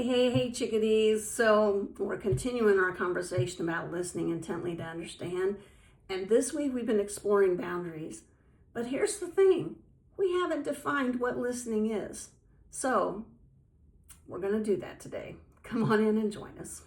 Hey, chickadees. So we're continuing our conversation about listening intently to understand. And this week we've been exploring boundaries. But here's the thing. We haven't defined what listening is. So we're going to do that today. Come on in and join us.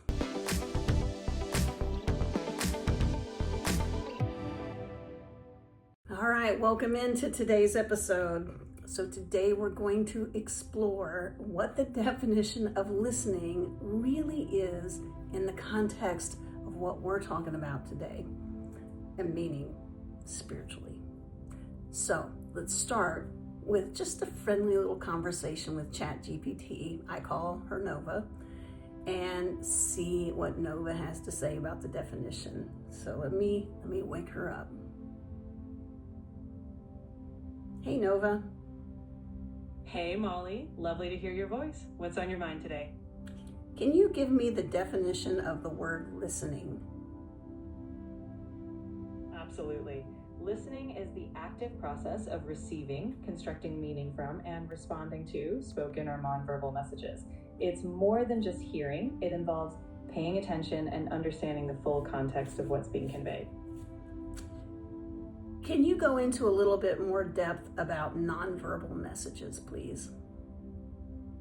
All right, welcome into today's episode. So today we're going to explore what the definition of listening really is in the context of what we're talking about today, and meaning spiritually. So let's start with just a friendly little conversation with ChatGPT. I call her Nova, and see what Nova has to say about the definition. So let me wake her up. Hey, Nova. Hey, Molly. Lovely to hear your voice. What's on your mind today? Can you give me the definition of the word listening? Absolutely. Listening is the active process of receiving, constructing meaning from, and responding to spoken or nonverbal messages. It's more than just hearing. It involves paying attention and understanding the full context of what's being conveyed. Can you go into a little bit more depth about nonverbal messages, please?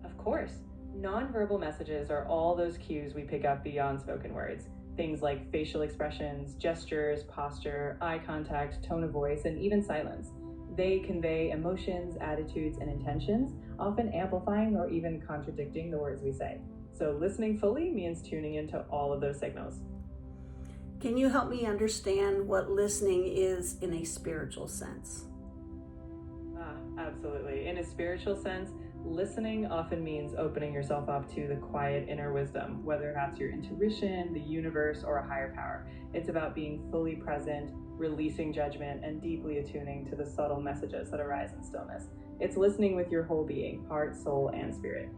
Of course. Nonverbal messages are all those cues we pick up beyond spoken words. Things like facial expressions, gestures, posture, eye contact, tone of voice, and even silence. They convey emotions, attitudes, and intentions, often amplifying or even contradicting the words we say. So listening fully means tuning into all of those signals. Can you help me understand what listening is in a spiritual sense? Absolutely. In a spiritual sense, listening often means opening yourself up to the quiet inner wisdom, whether that's your intuition, the universe, or a higher power. It's about being fully present, releasing judgment, and deeply attuning to the subtle messages that arise in stillness. It's listening with your whole being, heart, soul, and spirit.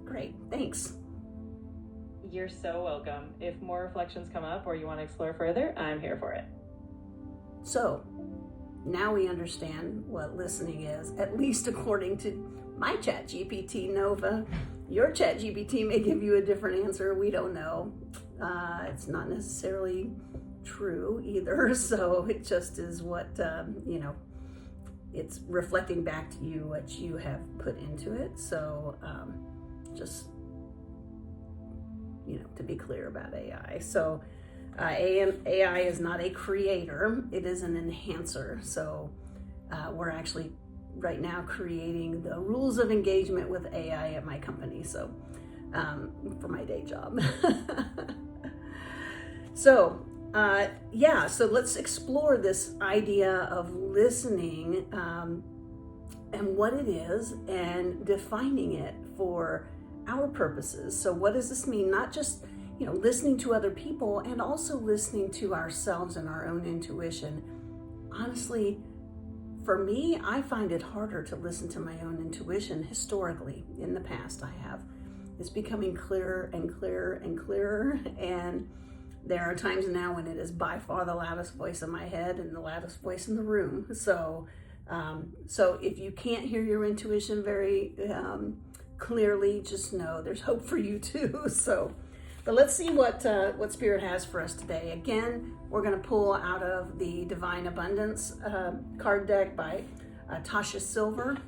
Great, thanks. You're so welcome. If more reflections come up or you want to explore further, I'm here for it. So, now we understand what listening is, at least according to my ChatGPT, Nova. Your ChatGPT may give you a different answer. We don't know. It's not necessarily true either. So it just is what, it's reflecting back to you what you have put into it. So just, to be clear about AI. So AI is not a creator, it is an enhancer. So we're actually right now creating the rules of engagement with AI at my company. So for my day job. So let's explore this idea of listening and what it is and defining it for our purposes. So what does this mean? Not just listening to other people, and also listening to ourselves and our own intuition. Honestly, for me, I find it harder to listen to my own intuition historically. In the past, I have. It's becoming clearer and clearer and clearer, and there are times now when it is by far the loudest voice in my head and the loudest voice in the room. So if you can't hear your intuition very clearly, just know there's hope for you too. But let's see what Spirit has for us today. Again, we're going to pull out of the Divine Abundance card deck by Tasha Silver.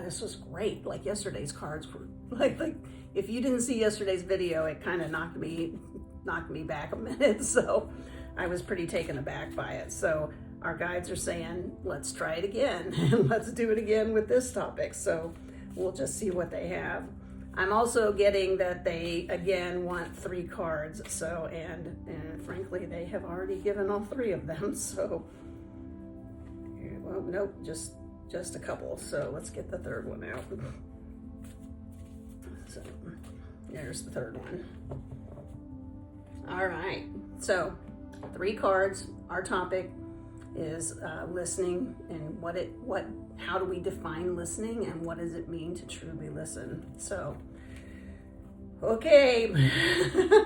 This was great. Like yesterday's cards were like if you didn't see yesterday's video, it kind of knocked me back a minute. So I was pretty taken aback by it. So our guides are saying, let's try it again and let's do it again with this topic. So we'll just see what they have. I'm also getting that they, again, want 3 cards. So, and frankly, they have already given all 3 of them. So, well, nope, just a couple. So let's get the 3rd one out. So there's the 3rd one. All right. So 3 cards. Our topic is listening, and how do we define listening, and what does it mean to truly listen? So, okay,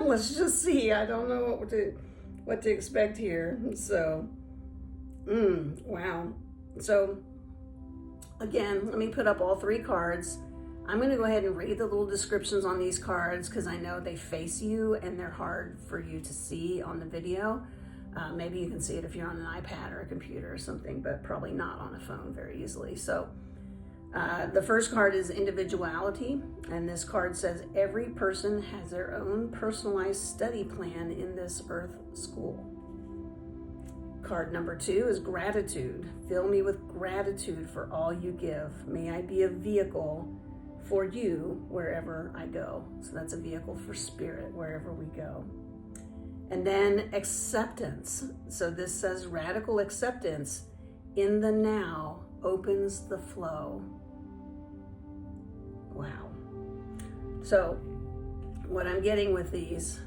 let's just see. I don't know what to expect here. So, wow. So, again, let me put up all 3 cards. I'm going to go ahead and read the little descriptions on these cards because I know they face you and they're hard for you to see on the video. Maybe you can see it if you're on an iPad or a computer or something, but probably not on a phone very easily. So the first card is individuality, and this card says every person has their own personalized study plan in this Earth school. Card number 2 is gratitude. Fill me with gratitude for all you give. May I be a vehicle for you wherever I go. So that's a vehicle for spirit wherever we go. And then acceptance. So this says radical acceptance in the now opens the flow. Wow. So what I'm getting with these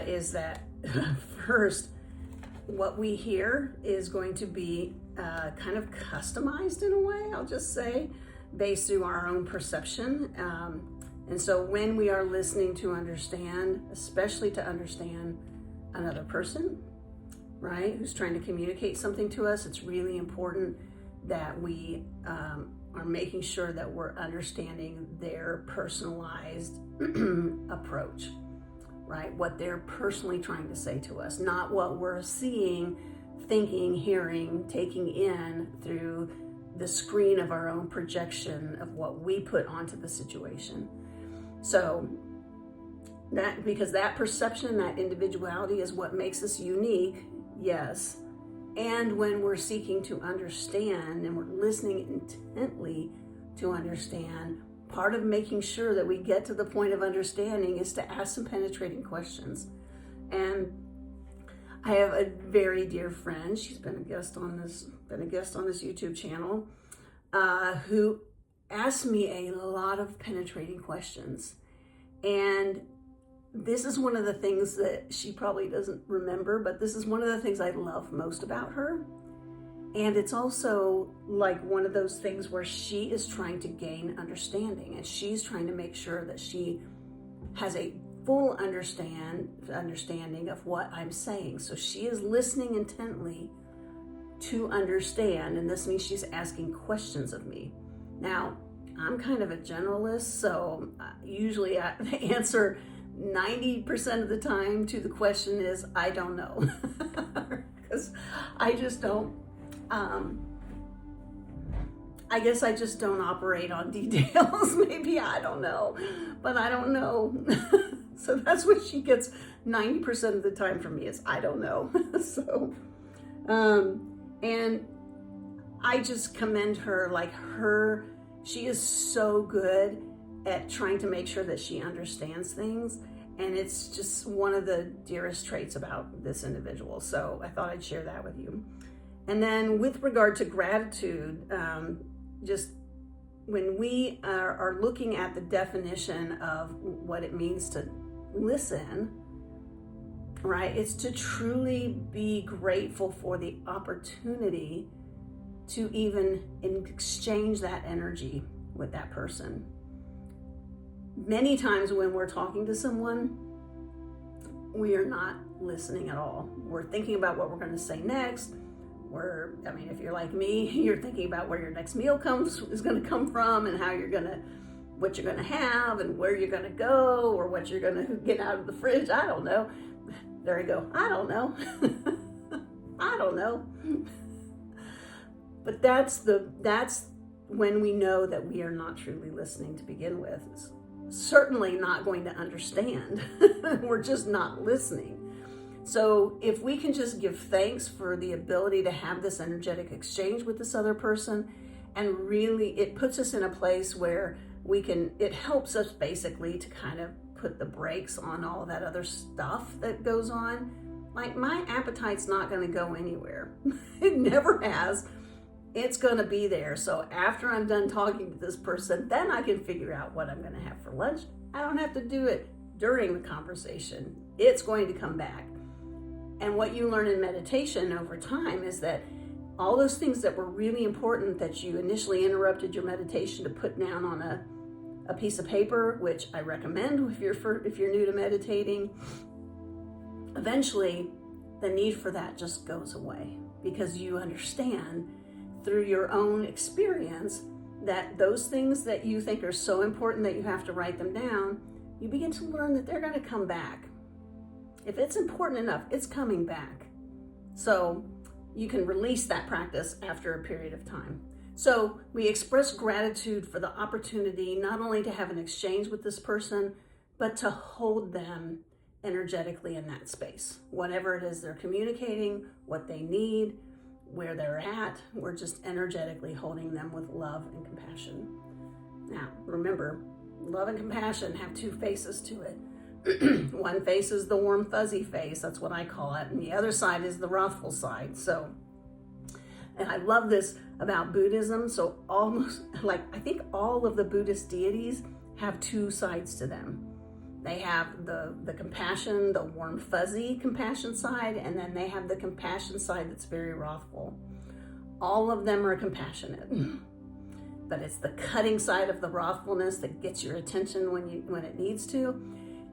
is that first, what we hear is going to be kind of customized in a way, I'll just say, based through our own perception. And so when we are listening to understand, especially to understand another person, right, who's trying to communicate something to us, it's really important that we are making sure that we're understanding their personalized approach, right? What they're personally trying to say to us, not what we're seeing, thinking, hearing, taking in through the screen of our own projection of what we put onto the situation. So that, because that perception, that individuality is what makes us unique, yes. And when we're seeking to understand and we're listening intently to understand, part of making sure that we get to the point of understanding is to ask some penetrating questions. And I have a very dear friend, she's been a guest on this YouTube channel, who asked me a lot of penetrating questions. And this is one of the things that she probably doesn't remember, but this is one of the things I love most about her. And it's also like one of those things where she is trying to gain understanding, and she's trying to make sure that she has a full understanding of what I'm saying. So she is listening intently to understand, and this means she's asking questions of me. Now, I'm kind of a generalist, so usually the answer 90% of the time to the question is, I don't know. Because I just don't, I guess I just don't operate on details. Maybe, I don't know, but I don't know. So that's what she gets 90% of the time from me is, I don't know. So, and I just commend her, like she is so good at trying to make sure that she understands things. And it's just one of the dearest traits about this individual. So I thought I'd share that with you. And then with regard to gratitude, just when we are looking at the definition of what it means to listen, right? It's to truly be grateful for the opportunity to even exchange that energy with that person. Many times when we're talking to someone, we are not listening at all. We're thinking about what we're going to say next. If you're like me, you're thinking about where your next meal is going to come from, and what you're going to have, and where you're going to go, or what you're going to get out of the fridge. I don't know. There you go. I don't know. I don't know. But that's when we know that we are not truly listening to begin with. It's certainly not going to understand. We're just not listening. So if we can just give thanks for the ability to have this energetic exchange with this other person, and really it puts us in a place where it helps us basically to kind of put the brakes on all that other stuff that goes on. Like, my appetite's not going to go anywhere. It never has. It's going to be there. So after I'm done talking to this person, then I can figure out what I'm going to have for lunch. I don't have to do it during the conversation. It's going to come back. And what you learn in meditation over time is that all those things that were really important that you initially interrupted your meditation to put down on a piece of paper, which I recommend if you're new to meditating, eventually the need for that just goes away, because you understand through your own experience that those things that you think are so important that you have to write them down, you begin to learn that they're going to come back. If it's important enough, it's coming back. So you can release that practice after a period of time. So we express gratitude for the opportunity not only to have an exchange with this person, but to hold them energetically in that space. Whatever it is they're communicating, what they need, where they're at, we're just energetically holding them with love and compassion. Now, remember, love and compassion have two faces to it. One face is the warm, fuzzy face, that's what I call it, and the other side is the wrathful side. So, and I love this about Buddhism. So almost like, I think all of the Buddhist deities have two sides to them. They have the compassion, the warm, fuzzy compassion side, and then they have the compassion side that's very wrathful. All of them are compassionate, but it's the cutting side of the wrathfulness that gets your attention when it needs to,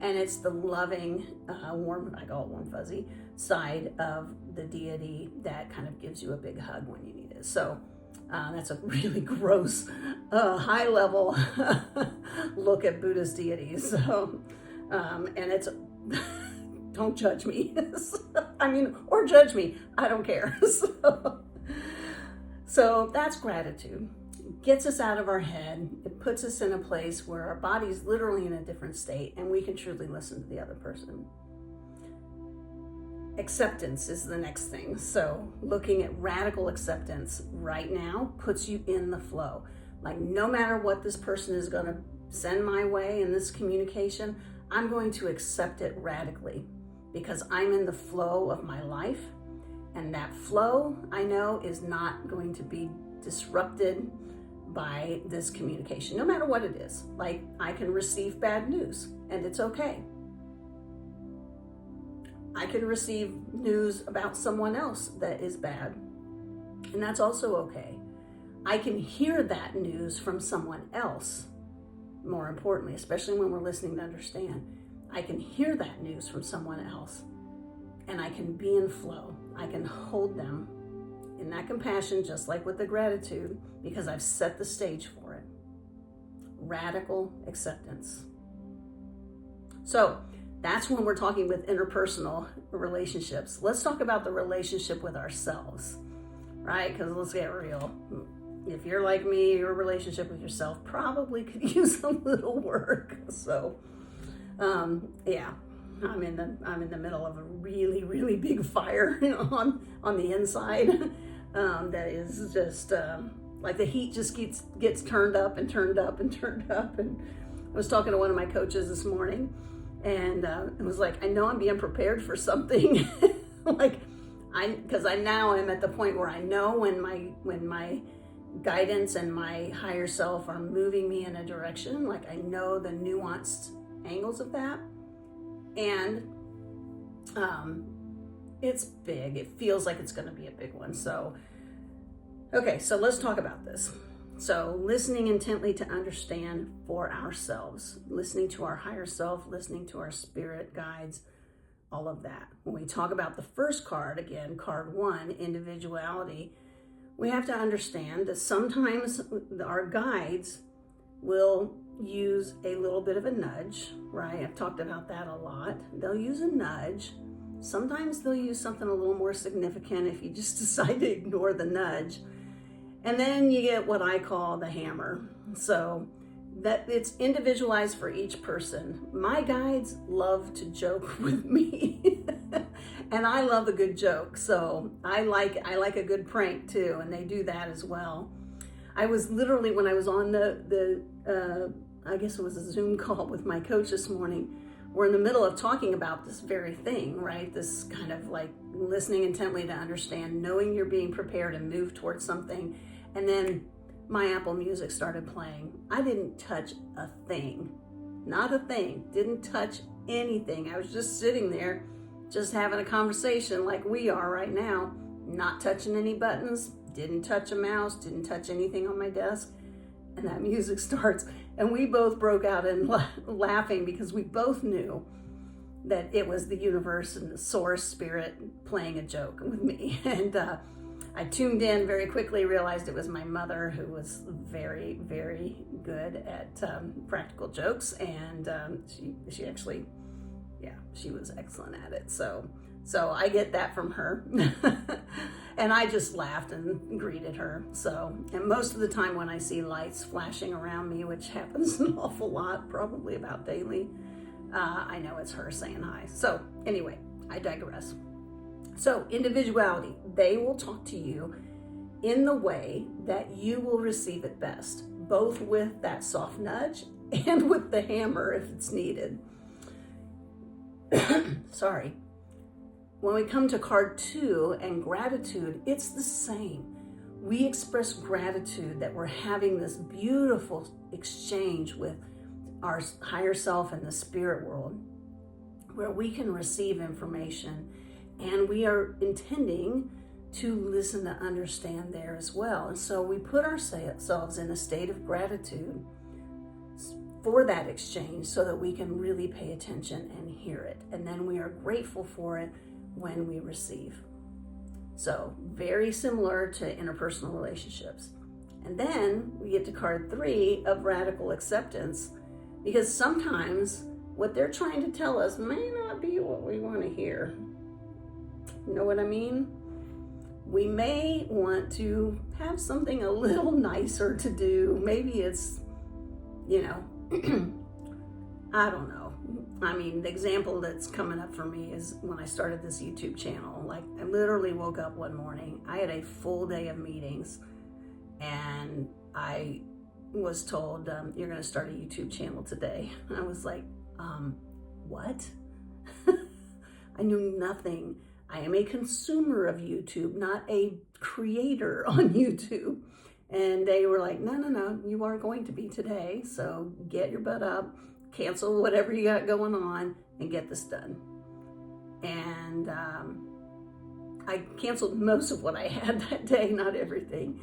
and it's the loving, warm, I call it warm, fuzzy side of the deity that kind of gives you a big hug when you need it. So that's a really gross, high level look at Buddhist deities. So, and it's, don't judge me. Or judge me, I don't care. So that's gratitude. It gets us out of our head. It puts us in a place where our body's literally in a different state and we can truly listen to the other person. Acceptance is the next thing. So looking at radical acceptance right now puts you in the flow. Like, no matter what this person is going to send my way in this communication, I'm going to accept it radically because I'm in the flow of my life. And that flow, I know, is not going to be disrupted by this communication, no matter what it is. Like, I can receive bad news and it's okay. I can receive news about someone else that is bad, and that's also okay. I can hear that news from someone else, more importantly, especially when we're listening to understand. I can hear that news from someone else, and I can be in flow. I can hold them in that compassion, just like with the gratitude, because I've set the stage for it. Radical acceptance. So, that's when we're talking with interpersonal relationships. Let's talk about the relationship with ourselves, right? Because let's get real. If you're like me, your relationship with yourself probably could use a little work. So, yeah, I'm in the middle of a really, really big fire on the inside. That is just like the heat just gets turned up and turned up and turned up. And I was talking to one of my coaches this morning. And it was like, I know I'm being prepared for something. Because I now am at the point where I know when my guidance and my higher self are moving me in a direction. Like, I know the nuanced angles of that, and it's big. It feels like it's going to be a big one. So, okay, so let's talk about this. So listening intently to understand for ourselves, listening to our higher self, listening to our spirit guides, all of that. When we talk about the first card, again, card 1, individuality, we have to understand that sometimes our guides will use a little bit of a nudge, right? I've talked about that a lot. They'll use a nudge. Sometimes they'll use something a little more significant if you just decide to ignore the nudge. And then you get what I call the hammer. So that it's individualized for each person. My guides love to joke with me. And I love a good joke. So I like a good prank too. And they do that as well. I was literally, when I was on I guess it was a Zoom call with my coach this morning, we're in the middle of talking about this very thing, right? This kind of like listening intently to understand, knowing you're being prepared and move towards something. And then my Apple Music started playing. I didn't touch a thing, not a thing, didn't touch anything. I was just sitting there, just having a conversation like we are right now, not touching any buttons, didn't touch a mouse, didn't touch anything on my desk. And that music starts, and we both broke out in laughing because we both knew that it was the universe and the source spirit playing a joke with me. And I tuned in very quickly, realized it was my mother, who was very, very good at practical jokes, and she actually, yeah, she was excellent at it. So I get that from her. And I just laughed and greeted her. So, and most of the time when I see lights flashing around me, which happens an awful lot, probably about daily, I know it's her saying hi. So anyway, I digress. So individuality, they will talk to you in the way that you will receive it best, both with that soft nudge and with the hammer if it's needed. Sorry. When we come to card 2 and gratitude, it's the same. We express gratitude that we're having this beautiful exchange with our higher self and the spirit world, where we can receive information, and we are intending to listen to understand there as well. And so we put ourselves in a state of gratitude for that exchange so that we can really pay attention and hear it. And then we are grateful for it when we receive. So very similar to interpersonal relationships. And then we get to card 3 of radical acceptance, because sometimes what they're trying to tell us may not be what we want to hear. You know what I mean? We may want to have something a little nicer to do. Maybe it's, I don't know. I mean, the example that's coming up for me is when I started this YouTube channel. Like, I literally woke up one morning, I had a full day of meetings, and I was told, you're going to start a YouTube channel today. And I was like, what? I knew nothing. I am a consumer of YouTube, not a creator on YouTube. And they were like, no, you are going to be today. So get your butt up, cancel whatever you got going on, and get this done. And I canceled most of what I had that day, not everything.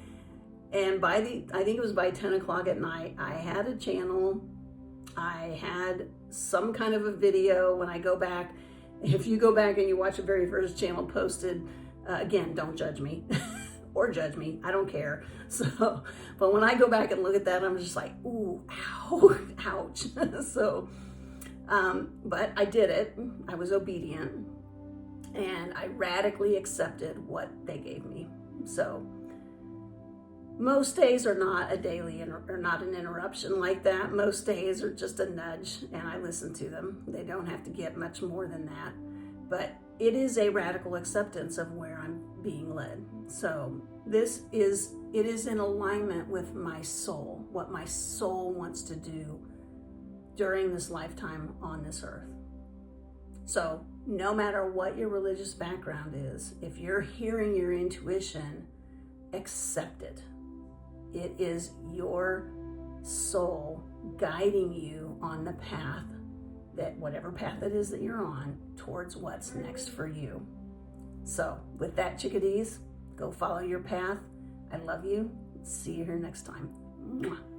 And I think it was by 10 o'clock at night, I had a channel. I had some kind of a video. When I go back, if you go back and you watch the very first channel posted, again, don't judge me or judge me. I don't care. So, but when I go back and look at that, I'm just like, ooh, ow, ouch. So, but I did it. I was obedient, and I radically accepted what they gave me. So most days are not a daily or not an interruption like that. Most days are just a nudge, and I listen to them. They don't have to get much more than that. But it is a radical acceptance of where I'm being led. So it is in alignment with my soul, what my soul wants to do during this lifetime on this earth. So no matter what your religious background is, if you're hearing your intuition, accept it. It is your soul guiding you on the path, that whatever path it is that you're on, towards what's next for you. So with that, chickadees, go follow your path. I love you. See you here next time. Mwah.